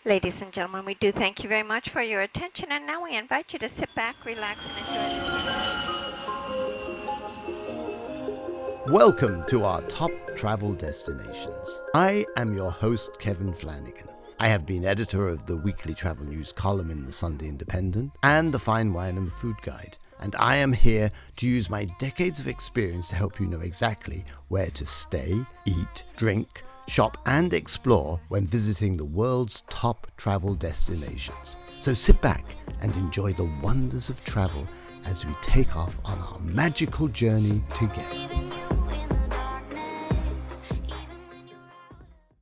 Ladies and gentlemen, we do thank you very much for your attention, and now we invite you to sit back, relax, and enjoy this. Welcome to our top travel destinations. I am your host, Kevin Flanagan. I have been editor of the weekly travel news column in the Sunday Independent and the Fine Wine and Food Guide, and I am here to use my decades of experience to help you know exactly where to stay, eat, drink, shop and explore when visiting the world's top travel destinations. So sit back and enjoy the wonders of travel as we take off on our magical journey together.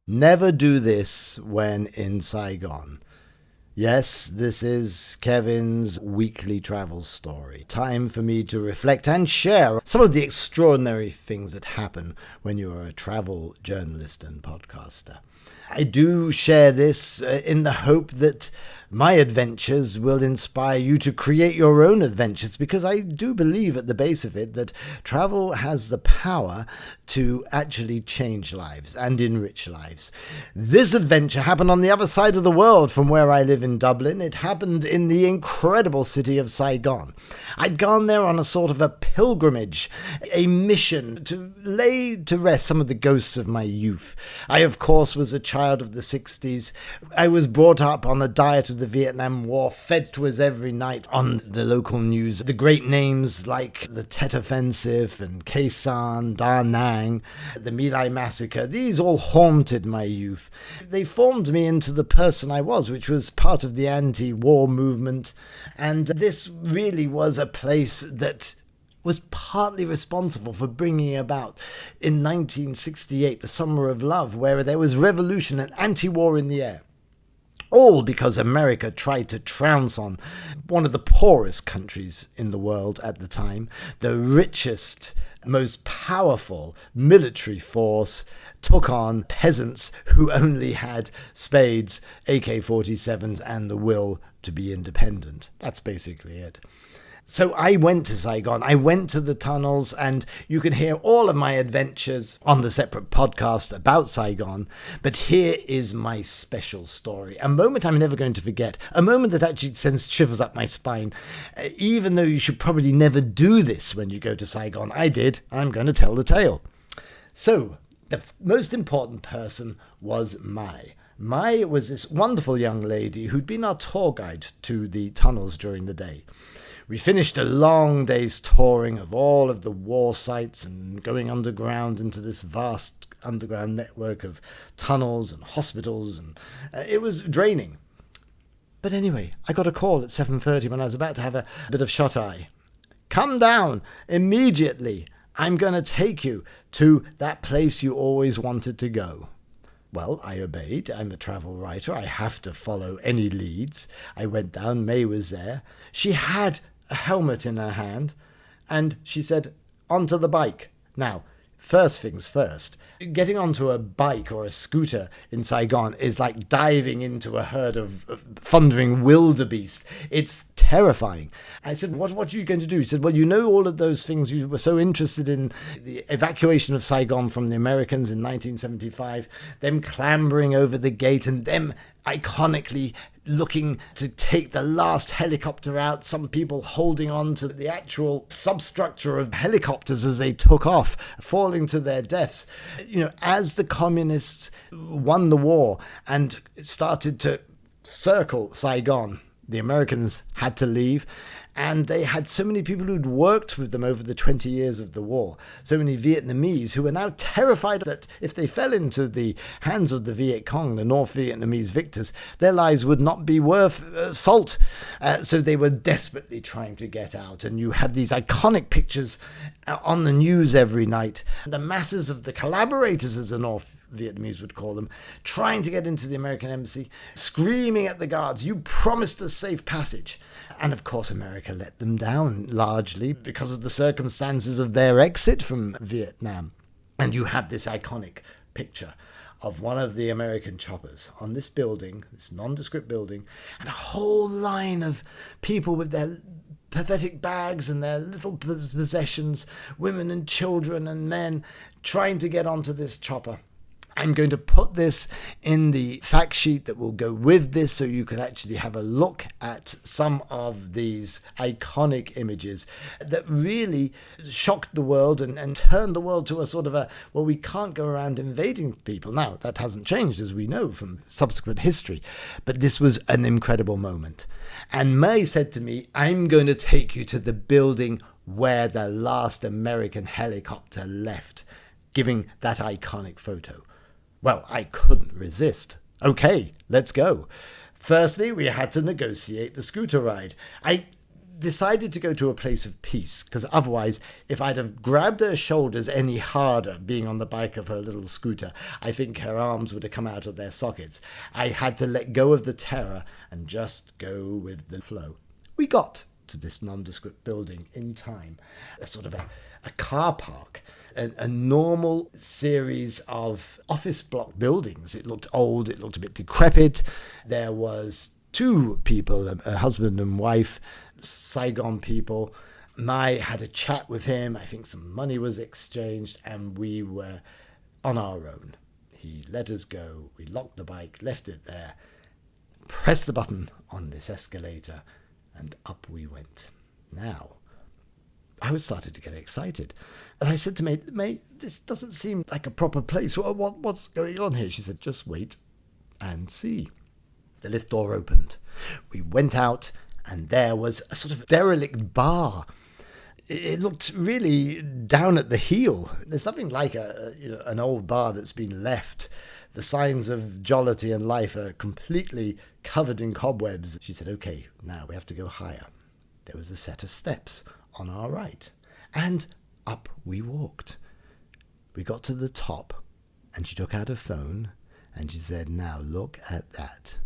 Never do this when in Saigon. Yes, this is Kevin's weekly travel story. Time for me to reflect and share some of the extraordinary things that happen when you are a travel journalist and podcaster. I do share this in the hope that my adventures will inspire you to create your own adventures, because I do believe at the base of it that travel has the power to actually change lives and enrich lives. This adventure happened on the other side of the world from where I live in Dublin. It happened in the incredible city of Saigon. I'd gone there on a sort of a pilgrimage, a mission to lay to rest some of the ghosts of my youth. I, of course, was a child of the 60s. I was brought up on a diet of the Vietnam War, fed to us every night on the local news. The great names like the Tet Offensive and Khe Sanh, Da Nang, the My Lai Massacre, these all haunted my youth. They formed me into the person I was, which was part of the anti-war movement. And this really was a place that was partly responsible for bringing about in 1968 the Summer of Love, where there was revolution and anti-war in the air. All because America tried to trounce on one of the poorest countries in the world at the time. The richest, most powerful military force took on peasants who only had spades, AK-47s, and the will to be independent. That's basically it. So I went to Saigon, I went to the tunnels, and you can hear all of my adventures on the separate podcast about Saigon. But here is my special story, a moment I'm never going to forget, a moment that actually sends shivers up my spine. Even though you should probably never do this when you go to Saigon, I did. I'm going to tell the tale. So the most important person was Mai. Mai was this wonderful young lady who'd been our tour guide to the tunnels during the day. We finished a long day's touring of all of the war sites and going underground into this vast underground network of tunnels and hospitals, and it was draining. But anyway, I got a call at 7:30 when I was about to have a bit of shut-eye. Come down immediately. I'm going to take you to that place you always wanted to go. Well, I obeyed. I'm a travel writer. I have to follow any leads. I went down. May was there. She had a helmet in her hand, and she said, onto the bike. Now, first things first, getting onto a bike or a scooter in Saigon is like diving into a herd of thundering wildebeest. It's terrifying. I said, what are you going to do? She said, well, you know all of those things. You were so interested in the evacuation of Saigon from the Americans in 1975, them clambering over the gate and them iconically looking to take the last helicopter out, some people holding on to the actual substructure of helicopters as they took off, falling to their deaths. You know, as the communists won the war and started to circle Saigon, the Americans had to leave, and they had so many people who'd worked with them over the 20 years of the war, so many Vietnamese who were now terrified that if they fell into the hands of the Viet Cong, the North Vietnamese victors, their lives would not be worth salt. So they were desperately trying to get out, and you have these iconic pictures on the news every night. The masses of the collaborators, as the North Vietnamese would call them, trying to get into the American embassy, screaming at the guards, you promised us safe passage. And of course, America let them down, largely because of the circumstances of their exit from Vietnam. And you have this iconic picture of one of the American choppers on this building, this nondescript building, and a whole line of people with their pathetic bags and their little possessions, women and children and men, trying to get onto this chopper. I'm going to put this in the fact sheet that will go with this so you can actually have a look at some of these iconic images that really shocked the world and turned the world to a sort of well, we can't go around invading people. Now, that hasn't changed, as we know from subsequent history, but this was an incredible moment. And May said to me, I'm going to take you to the building where the last American helicopter left, giving that iconic photo. Well, I couldn't resist. Okay, let's go. Firstly, we had to negotiate the scooter ride. I decided to go to a place of peace, because otherwise, if I'd have grabbed her shoulders any harder being on the back of her little scooter, I think her arms would have come out of their sockets. I had to let go of the terror and just go with the flow. We got to this nondescript building in time, a sort of a car park, a normal series of office block buildings. It looked old, it looked a bit decrepit. There was two people, a husband and wife, Saigon people. Mai had a chat with him. I think some money was exchanged, and we were on our own. He let us go. We locked the bike, left it there, pressed the button on this escalator, and up we went. Now, I was starting to get excited. And I said to May, this doesn't seem like a proper place. What's going on here? She said, just wait and see. The lift door opened. We went out, and there was a sort of derelict bar. It looked really down at the heel. There's nothing like an old bar that's been left. The signs of jollity and life are completely covered in cobwebs. She said, okay, now we have to go higher. There was a set of steps on our right, and up we walked. We got to the top, and she took out her phone, and she said, now look at that.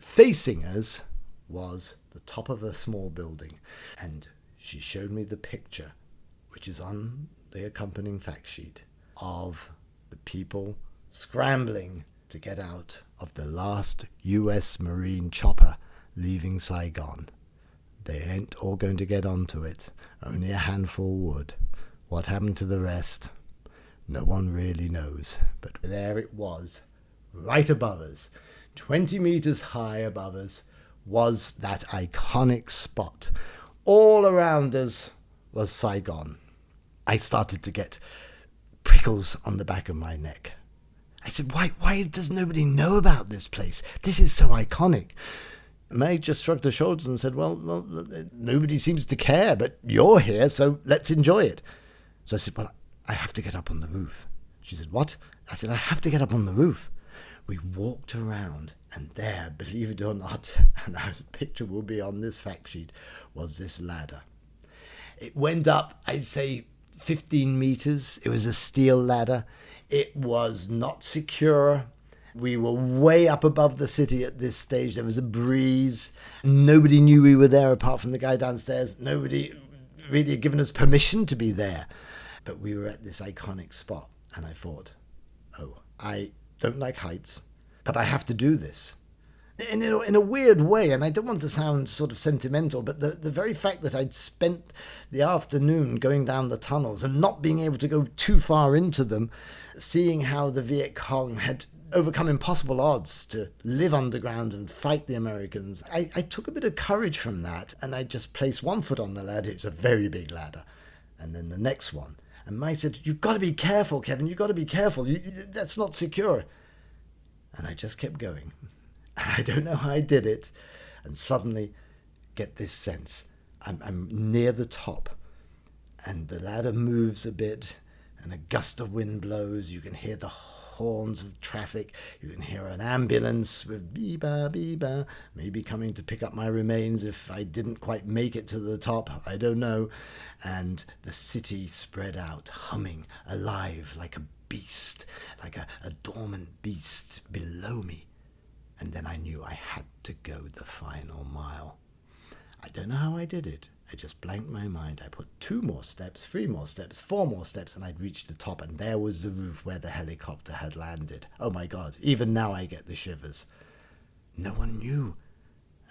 Facing us was the top of a small building, and she showed me the picture, which is on the accompanying fact sheet, of the people scrambling to get out of the last US Marine chopper leaving Saigon. They ain't all going to get onto it. Only a handful would. What happened to the rest? No one really knows. But there it was, right above us, 20 meters high above us, was that iconic spot. All around us was Saigon. I started to get prickles on the back of my neck. I said, why does nobody know about this place? This is so iconic. May just shrugged her shoulders and said, well, nobody seems to care, but you're here, so let's enjoy it. So I said, well, I have to get up on the roof. She said, what? I said, I have to get up on the roof. We walked around, and there, believe it or not, and our picture will be on this fact sheet, was this ladder. It went up, I'd say, 15 meters. It was a steel ladder. It was not secure. We were way up above the city at this stage. There was a breeze. Nobody knew we were there apart from the guy downstairs. Nobody really had given us permission to be there. But we were at this iconic spot, and I thought, oh, I don't like heights, but I have to do this. In a weird way, and I don't want to sound sort of sentimental, but the very fact that I'd spent the afternoon going down the tunnels and not being able to go too far into them, seeing how the Viet Cong had overcome impossible odds to live underground and fight the Americans, I took a bit of courage from that, and I just placed one foot on the ladder. It's a very big ladder. And then the next one. And Mai said, you've got to be careful, Kevin. You've got to be careful. That's not secure. And I just kept going. And I don't know how I did it. And suddenly get this sense. I'm near the top. And the ladder moves a bit. And a gust of wind blows. You can hear the horns of traffic. You can hear an ambulance with beep-ba, beep-ba, maybe coming to pick up my remains if I didn't quite make it to the top. I don't know. And the city spread out, humming, alive, like a beast, like a dormant beast below me. And then I knew I had to go the final mile. I don't know how I did it. I just blanked my mind. I put 2 more steps, 3 more steps, 4 more steps, and I'd reached the top, and there was the roof where the helicopter had landed. Oh my God, even now I get the shivers. No one knew.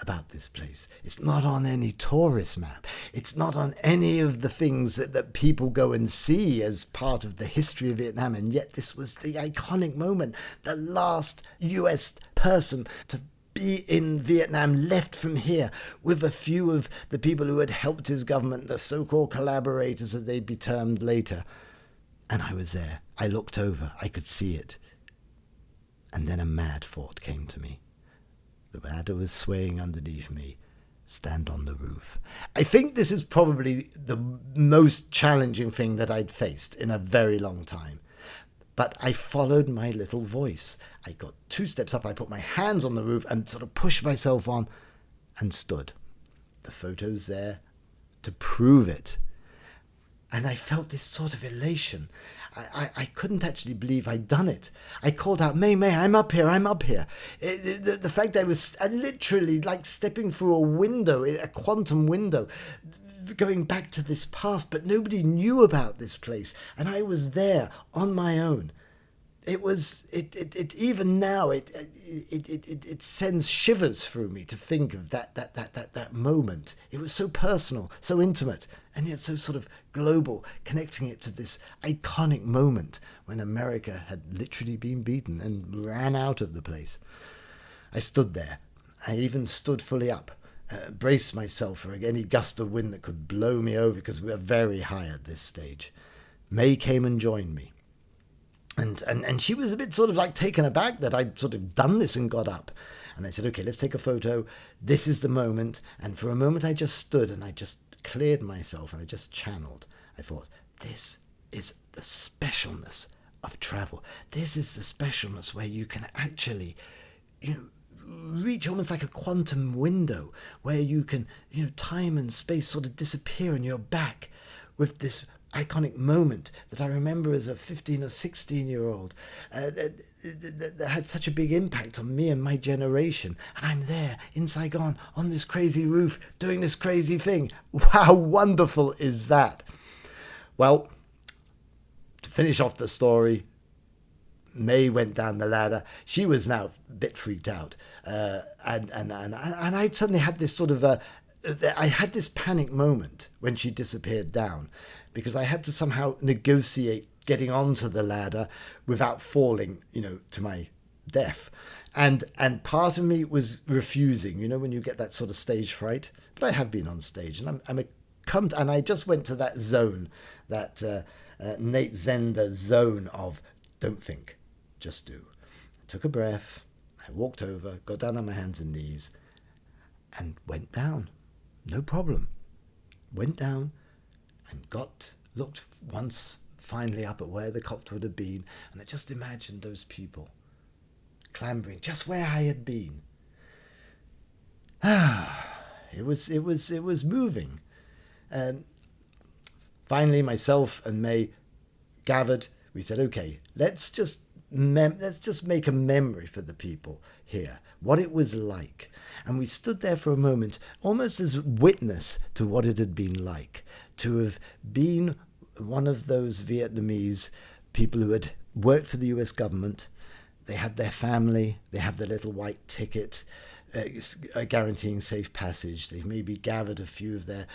about this place. It's not on any tourist map. It's not on any of the things that people go and see as part of the history of Vietnam. And yet this was the iconic moment. The last US person to be in Vietnam left from here with a few of the people who had helped his government, the so-called collaborators that they'd be termed later. And I was there. I looked over. I could see it. And then a mad thought came to me. The ladder was swaying underneath me. Stand on the roof. I think this is probably the most challenging thing that I'd faced in a very long time. But I followed my little voice. I got 2 steps up. I put my hands on the roof and sort of pushed myself on and stood. The photo's there to prove it. And I felt this sort of elation. I couldn't actually believe I'd done it. I called out, May, I'm up here, I'm up here. The fact that I was literally like stepping through a window, a quantum window, going back to this past, but nobody knew about this place. And I was there on my own. It was, even now, it sends shivers through me to think of that moment. It was so personal, so intimate, and yet so sort of global, connecting it to this iconic moment when America had literally been beaten and ran out of the place. I stood there. I even stood fully up, braced myself for any gust of wind that could blow me over, because we were very high at this stage. May came and joined me. And she was a bit sort of like taken aback that I'd sort of done this and got up. And I said, okay, let's take a photo. This is the moment. And for a moment I just stood and I just cleared myself and I just channeled. I thought, this is the specialness of travel. This is the specialness where you can actually, reach almost like a quantum window where you can, time and space sort of disappear and you're back with this iconic moment that I remember as a 15 or 16-year-old that had such a big impact on me and my generation. And I'm there in Saigon on this crazy roof doing this crazy thing. How wonderful is that? Well, to finish off the story, May went down the ladder. She was now a bit freaked out. And I suddenly had this sort of I had this panic moment when she disappeared down, because I had to somehow negotiate getting onto the ladder without falling, to my death. And part of me was refusing, when you get that sort of stage fright. But I have been on stage, and and I just went to that zone, that Nate Zender zone of don't think, just do. I took a breath, I walked over, got down on my hands and knees, and went down. No problem. Went down and looked once finally up at where the copter would have been, and I just imagined those people clambering just where I had been. It was moving. Finally, myself and May gathered. We said, okay, let's just make a memory for the people here, what it was like. And we stood there for a moment, almost as witness to what it had been like to have been one of those Vietnamese people who had worked for the US government. They had their family, they have their little white ticket guaranteeing safe passage. They maybe gathered a few of their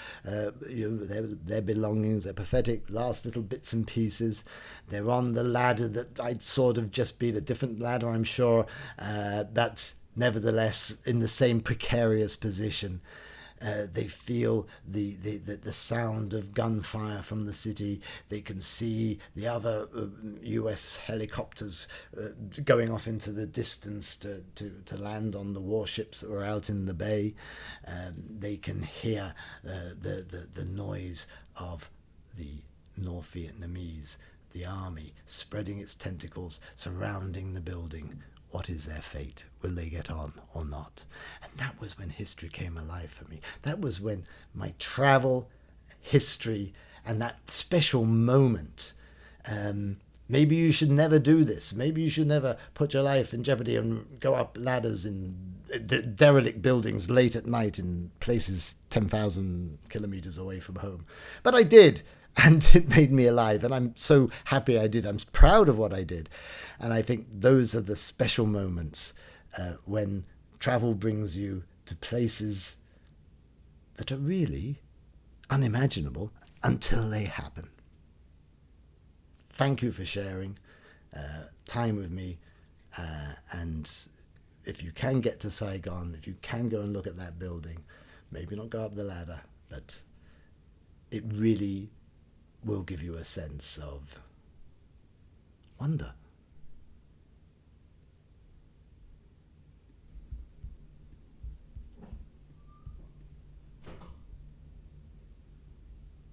belongings, their pathetic last little bits and pieces. They're on the ladder that I'd sort of just been, a different ladder, I'm sure, that's nevertheless in the same precarious position. They feel the sound of gunfire from the city. They can see the other US helicopters going off into the distance to land on the warships that were out in the bay. They can hear the noise of the North Vietnamese, the army, spreading its tentacles, surrounding the building. What is their fate? Will they get on or not? And that was when history came alive for me. That was when my travel, history, and that special moment. Maybe you should never do this. Maybe you should never put your life in jeopardy and go up ladders in derelict buildings late at night in places 10,000 kilometers away from home. But I did. And it made me alive, and I'm so happy I did. I'm proud of what I did. And I think those are the special moments when travel brings you to places that are really unimaginable until they happen. Thank you for sharing time with me, and if you can get to Saigon, if you can go and look at that building, maybe not go up the ladder, but it really will give you a sense of wonder.